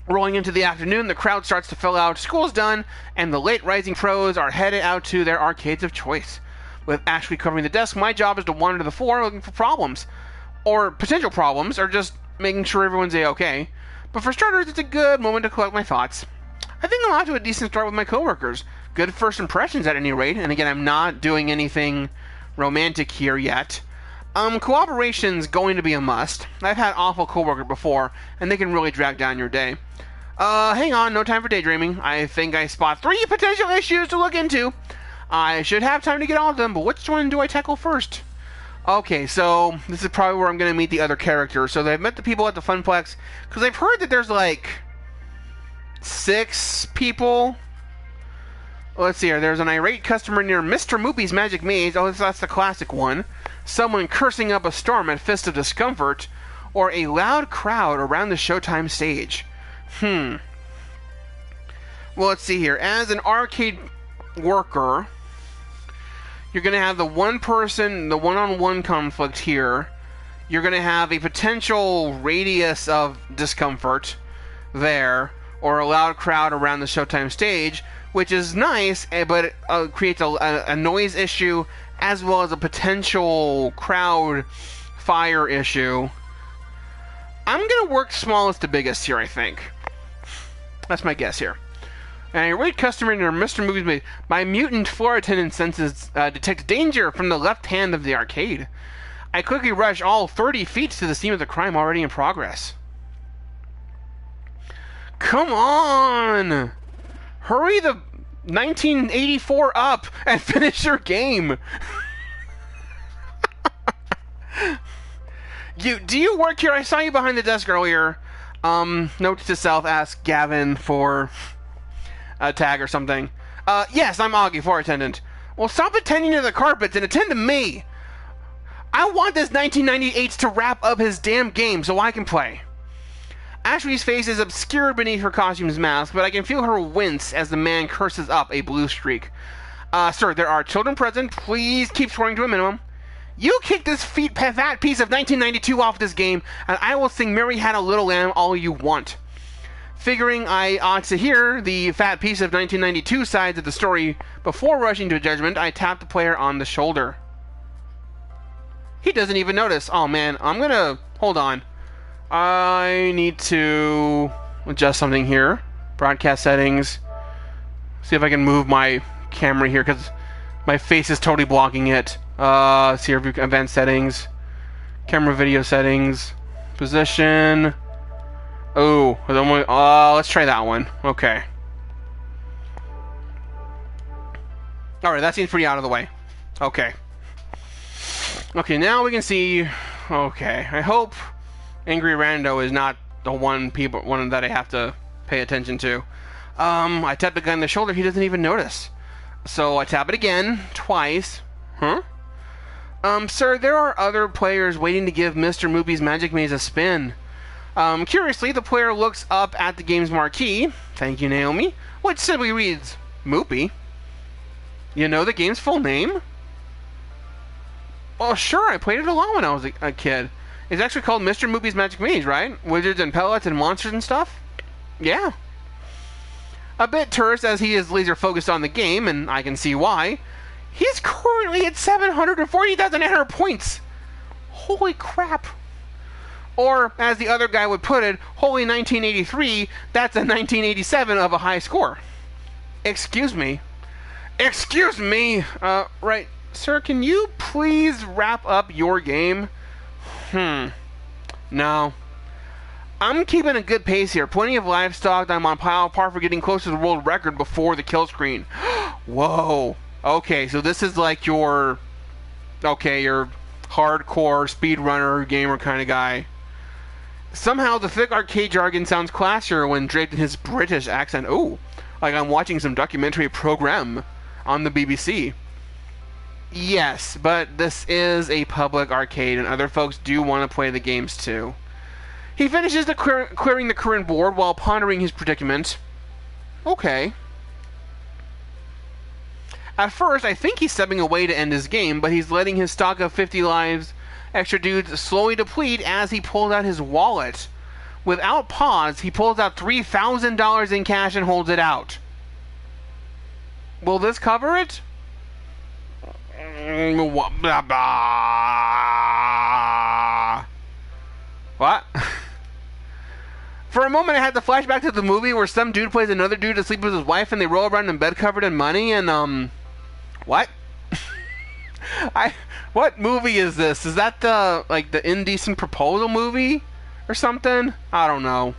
Rolling into the afternoon, the crowd starts to fill out, school's done, and the late rising pros are headed out to their arcades of choice. With Ashley covering the desk, my job is to wander the floor looking for problems. Or potential problems, or just making sure everyone's A-okay. But for starters, it's a good moment to collect my thoughts. I think I'm off to a decent start with my coworkers. Good first impressions at any rate, and again, I'm not doing anything romantic here yet. Cooperation's going to be a must. I've had awful coworkers before, and they can really drag down your day. Hang on, no time for daydreaming. I think I spot 3 potential issues to look into. I should have time to get all of them, but which one do I tackle first? Okay, so this is probably where I'm going to meet the other characters. So they've met the people at the Funplex, because I've heard that there's like 6 people. Let's see here. There's an irate customer near Mr. Moopy's Magic Maze. Oh, that's the classic one. Someone cursing up a storm at Fist of Discomfort, or a loud crowd around the Showtime stage. Well, let's see here. As an arcade worker, you're going to have the one-on-one conflict here. You're going to have a potential radius of discomfort there, or a loud crowd around the Showtime stage, which is nice, but it creates a noise issue as well as a potential crowd fire issue. I'm going to work smallest to biggest here, I think. That's my guess here. And a irate customer near Mr. Moopy's Maze. My mutant floor attendant senses detect danger from the left hand of the arcade. I quickly rush all 30 feet to the scene of the crime already in progress. Come on! Hurry the 1984 up and finish your game. Do you work here? I saw you behind the desk earlier. Note to self, ask Gavin for a tag or something. Yes, I'm Augie, floor attendant. Well, stop attending to the carpets and attend to me. I want this 1998 to wrap up his damn game so I can play. Ashley's face is obscured beneath her costume's mask, but I can feel her wince as the man curses up a blue streak. Sir, there are children present. Please keep swearing to a minimum. You kick this fat piece of 1992 off this game, and I will sing Mary Had a Little Lamb all you want. Figuring I ought to hear the fat piece of 1992 sides of the story before rushing to judgment, I tap the player on the shoulder. He doesn't even notice. Oh man, hold on. I need to adjust something here. Broadcast settings. See if I can move my camera here because my face is totally blocking it. See here, event settings. Camera video settings. Position. Oh, let's try that one. Okay. Alright, that seems pretty out of the way. Okay. Okay, now we can see. Okay, I hope Angry Rando is not the one that I have to pay attention to. I tap the guy on the shoulder, he doesn't even notice. So I tap it again, twice. Huh? Sir, there are other players waiting to give Mr. Moopy's Magic Maze a spin. Curiously, the player looks up at the game's marquee, thank you, Naomi, which simply reads, Moopy. You know the game's full name? Well, sure, I played it a lot when I was a kid. It's actually called Mr. Moopy's Magic Maze, right? Wizards and pellets and monsters and stuff? Yeah. A bit terse as he is laser focused on the game, and I can see why. He's currently at 740,800 points. Holy crap. Or, as the other guy would put it, holy 1983, that's a 1987 of a high score. Excuse me. Excuse me! Right. Sir, can you please wrap up your game? No. I'm keeping a good pace here. Plenty of livestock. I'm on par for getting close to the world record before the kill screen. Whoa. Okay, so this is like your hardcore speedrunner gamer kind of guy. Somehow the thick arcade jargon sounds classier when draped in his British accent. Ooh, like I'm watching some documentary program on the BBC. Yes, but this is a public arcade and other folks do want to play the games too. He finishes clearing the current board while pondering his predicament. Okay. At first, I think he's stepping away to end his game, but he's letting his stock of 50 lives extra dudes slowly deplete as he pulls out his wallet. Without pause, he pulls out $3,000 in cash and holds it out. Will this cover it? What? For a moment, I had the flashback to the movie where some dude plays another dude to sleep with his wife, and they roll around in bed covered in money. And what? What movie is this? Is that the Indecent Proposal movie or something? I don't know.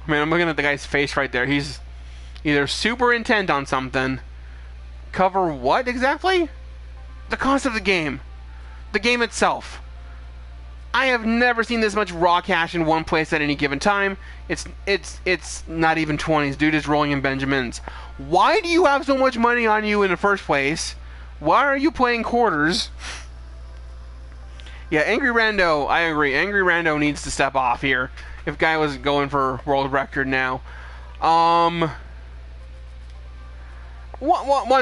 Man, I'm looking at the guy's face right there. He's either super intent on something. Cover what exactly? The cost of the game. The game itself. I have never seen this much raw cash in one place at any given time. It's not even 20s. Dude is rolling in Benjamins. Why do you have so much money on you in the first place? Why are you playing quarters? Yeah, Angry Rando, I agree. Angry Rando needs to step off here. If guy was going for world record now. One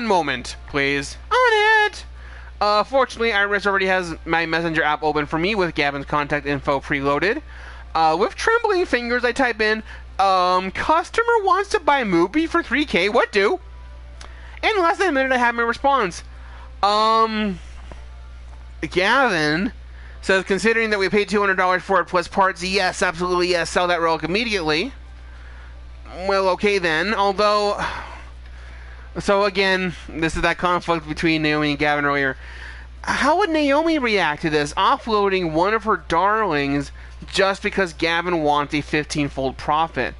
moment, please. On it! Fortunately, Iris already has my messenger app open for me with Gavin's contact info preloaded. With trembling fingers, I type in, customer wants to buy movie for $3K, what do? In less than a minute, I have my response. Gavin says, considering that we paid $200 for it plus parts, yes, absolutely yes, sell that relic immediately. Well, okay then, although... So again, this is that conflict between Naomi and Gavin earlier. How would Naomi react to this, offloading one of her darlings just because Gavin wants a 15-fold profit?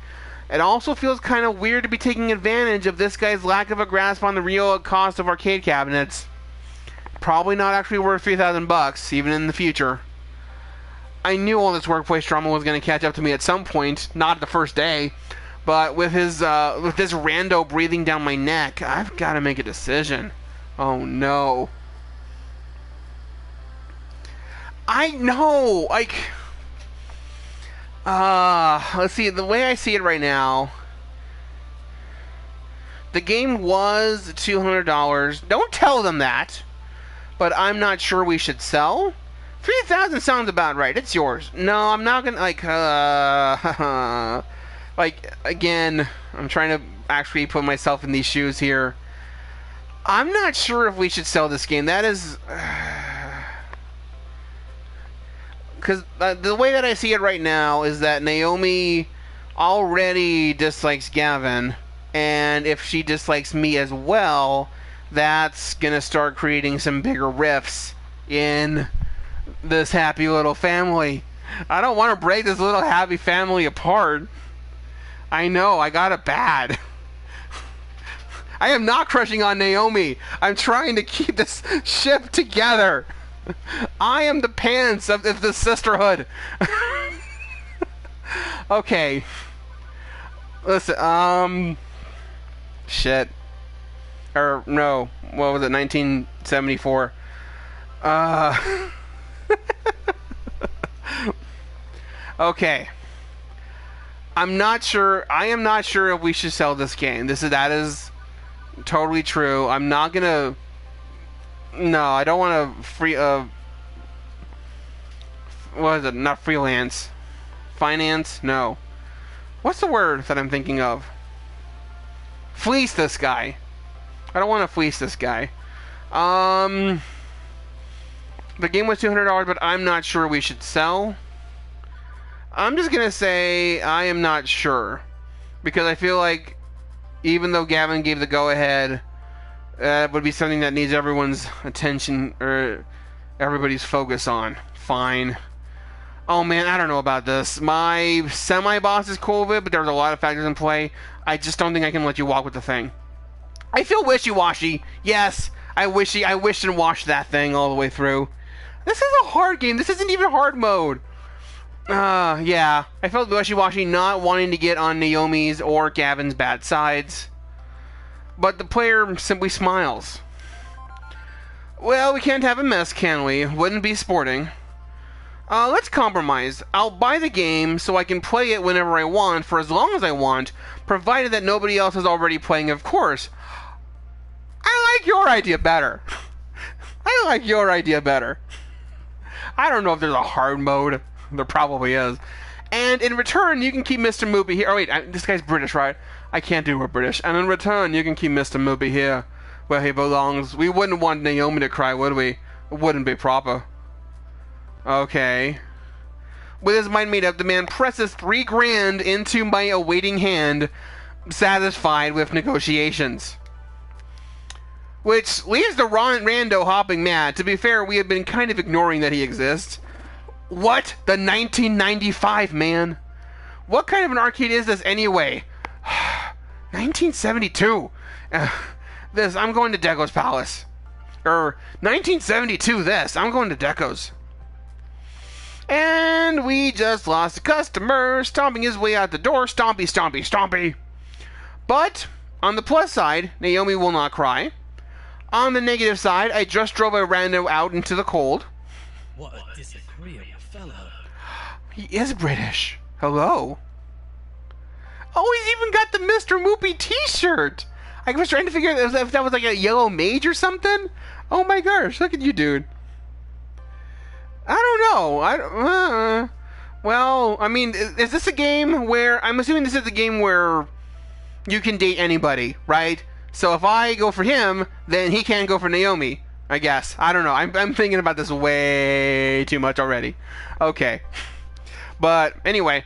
It also feels kind of weird to be taking advantage of this guy's lack of a grasp on the real cost of arcade cabinets. Probably not actually worth $3,000, even in the future. I knew all this workplace drama was going to catch up to me at some point, not the first day. But with this rando breathing down my neck, I've got to make a decision. Oh no. I know, like... let's see, the way I see it right now... The game was $200. Don't tell them that. But I'm not sure we should sell. $3,000 sounds about right. It's yours. No, I'm not gonna, like, again, I'm trying to actually put myself in these shoes here. I'm not sure if we should sell this game. That is... Because the way that I see it right now is that Naomi already dislikes Gavin. And if she dislikes me as well, that's going to start creating some bigger rifts in this happy little family. I don't want to break this little happy family apart. I know, I got it bad. I am not crushing on Naomi. I'm trying to keep this ship together. I am the pants of the sisterhood. Okay. Listen, shit. Or, no, what was it, 1974? Okay. I am not sure if we should sell this game. That is totally true. I'm not gonna... No, I don't want to what is it? Not freelance. Finance? No. What's the word that I'm thinking of? Fleece this guy. I don't want to fleece this guy. The game was $200, but I'm not sure we should sell. I'm just going to say I am not sure. Because I feel like even though Gavin gave the go-ahead, it would be something that needs everyone's attention or everybody's focus on. Fine. Oh man, I don't know about this. My semi-boss is COVID, but there's a lot of factors in play. I just don't think I can let you walk with the thing. I feel wishy-washy. Yes, I wish and wash that thing all the way through. This is a hard game. This isn't even hard mode. Yeah. I felt wishy-washy, not wanting to get on Naomi's or Gavin's bad sides. But the player simply smiles. Well, we can't have a mess, can we? Wouldn't be sporting. Let's compromise. I'll buy the game so I can play it whenever I want, for as long as I want, provided that nobody else is already playing, of course. I like your idea better. I like your idea better. I don't know if there's a hard mode. There probably is. And in return, you can keep Mr. Moopy here. Oh, wait, this guy's British, right? I can't do a British. And in return, you can keep Mr. Moopy here, where he belongs. We wouldn't want Naomi to cry, would we? It wouldn't be proper. Okay. With his mind made up, the man presses $3 grand into my awaiting hand, satisfied with negotiations. Which leaves the rando hopping mad. To be fair, we have been kind of ignoring that he exists. What? The 1995, man. What kind of an arcade is this anyway? 1972. I'm going to Deco's Palace. Or 1972 this. I'm going to Deco's. And we just lost a customer, stomping his way out the door. Stompy, stompy, stompy. But, on the plus side, Naomi will not cry. On the negative side, I just drove a rando out into the cold. What a disagreeable fellow. He is British. Hello. Oh, he's even got the Mr. Moopy t-shirt. I was trying to figure out if that was like a yellow mage or something. Oh my gosh, look at you, dude. I don't know. Well, I mean, is this a game where... I'm assuming this is a game where you can date anybody, right? So if I go for him, then he can't go for Naomi, I guess. I don't know. I'm thinking about this way too much already. Okay. But anyway.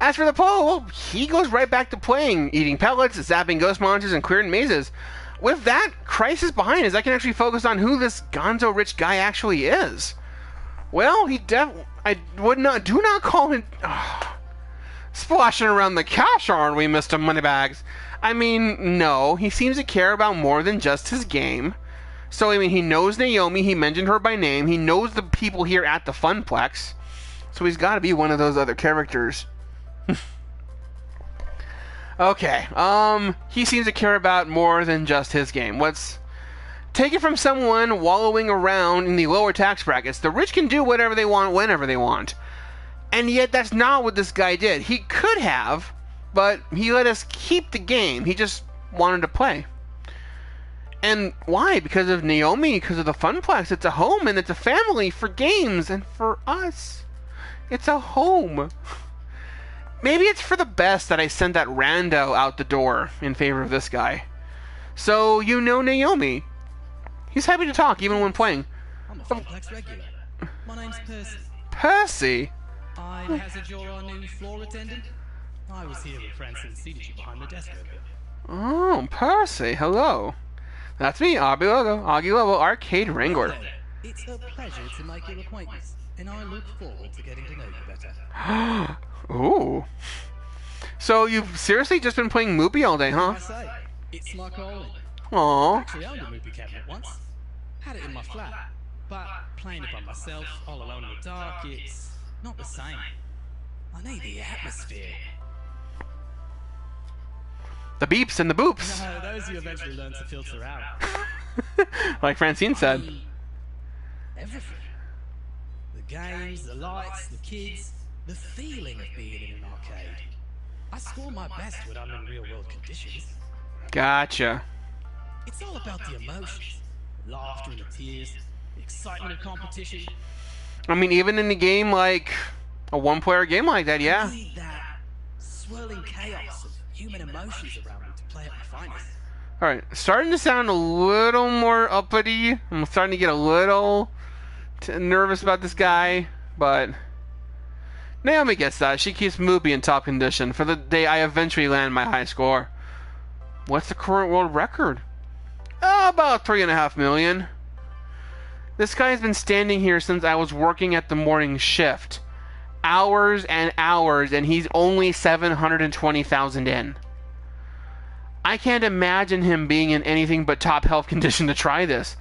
As for the poll, he goes right back to playing, eating pellets, zapping ghost monsters, and clearing mazes. With that crisis behind us, I can actually focus on who this gonzo rich guy actually is. Well, I do not call him... splashing around the cash, aren't we, Mr. Moneybags? I mean, no, he seems to care about more than just his game. So, I mean, he knows Naomi, he mentioned her by name, he knows the people here at the Funplex. So he's got to be one of those other characters. Okay, he seems to care about more than just his game. Take it from someone wallowing around in the lower tax brackets. The rich can do whatever they want, whenever they want. And yet, that's not what this guy did. He could have, but he let us keep the game. He just wanted to play. And why? Because of Naomi, because of the Funplex. It's a home and it's a family for games, and for us, it's a home. Maybe it's for the best that I sent that rando out the door in favor of this guy. So, you know Naomi. He's happy to talk, even when playing. I'm a Funplex regular. My name's Percy. Percy? I hazard you're our new floor attendant? I was here with friends and seated you behind the desk earlier. Oh, Percy, hello. That's me, Augie Lobo, Arcade Wrangler. Hello. It's a pleasure to make your acquaintance, and I look forward to getting to know you better. Ooh. So you've seriously just been playing Moopy all day, huh? I say, it's my calling. Aww. Actually owned a Moopy cabinet once. Had it in my flat. But playing it by myself, all alone in the dark, it's not the same. I need the atmosphere. The beeps and the boops. No, those you eventually learn to filter out. Like Francine said. Everything. The games, the lights, the kids, the feeling of being in an arcade. I score my best when I'm in real world conditions. Gotcha. It's all about the emotions. The laughter and the tears, the excitement of competition. I mean, even in a game like a one-player game like that, yeah. I need that swirling chaos of human emotions around me to play at my finest. Alright, starting to sound a little more uppity. I'm starting to get a little nervous about this guy, but Naomi gets that. She keeps Moopy in top condition for the day I eventually land my high score. What's the current world record? About 3.5 million. This guy has been standing here since I was working at the morning shift. Hours and hours, and he's only 720,000 in. I can't imagine him being in anything but top health condition to try this.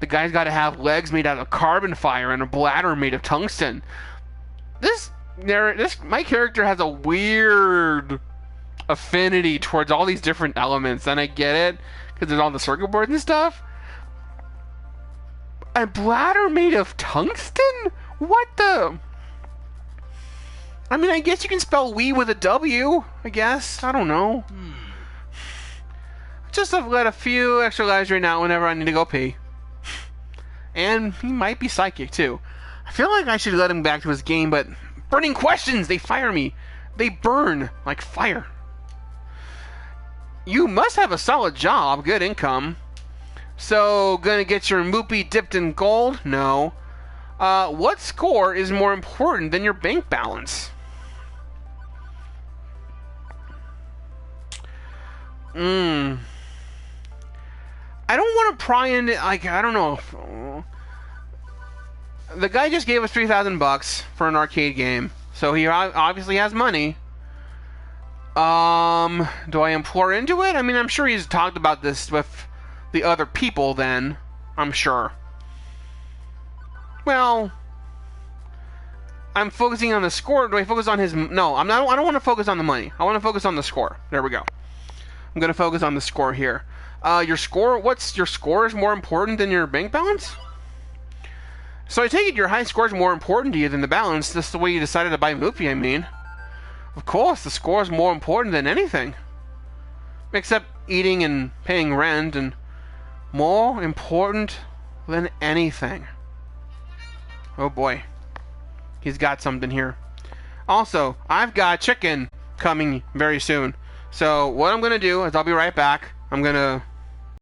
The guy's got to have legs made out of carbon fiber and a bladder made of tungsten. My character has a weird affinity towards all these different elements, and I get it because there's all the circuit boards and stuff. A bladder made of tungsten? What the? I mean, I guess you can spell "we" with a W, I guess. I don't know. Just have got a few extra lives right now whenever I need to go pee. And he might be psychic, too. I feel like I should let him back to his game, but... Burning questions! They fire me. They burn like fire. You must have a solid job, good income. So, gonna get your moopy dipped in gold? No. What score is more important than your bank balance? I don't want to pry into, like, I don't know. The guy just gave us $3,000 for an arcade game, so he obviously has money. Do I implore into it? I mean, I'm sure he's talked about this with the other people then. I'm sure. Well, I'm focusing on the score. Do I focus on his... No, I'm not. I don't want to focus on the money. I want to focus on the score. There we go. I'm going to focus on the score here. Your score... Your score is more important than your bank balance? So I take it your high score is more important to you than the balance. That's the way you decided to buy Moopy, I mean. Of course, the score is more important than anything. Except eating and paying rent, and more important than anything. Oh boy. He's got something here. Also, I've got chicken coming very soon. So what I'm going to do is I'll be right back. I'm going to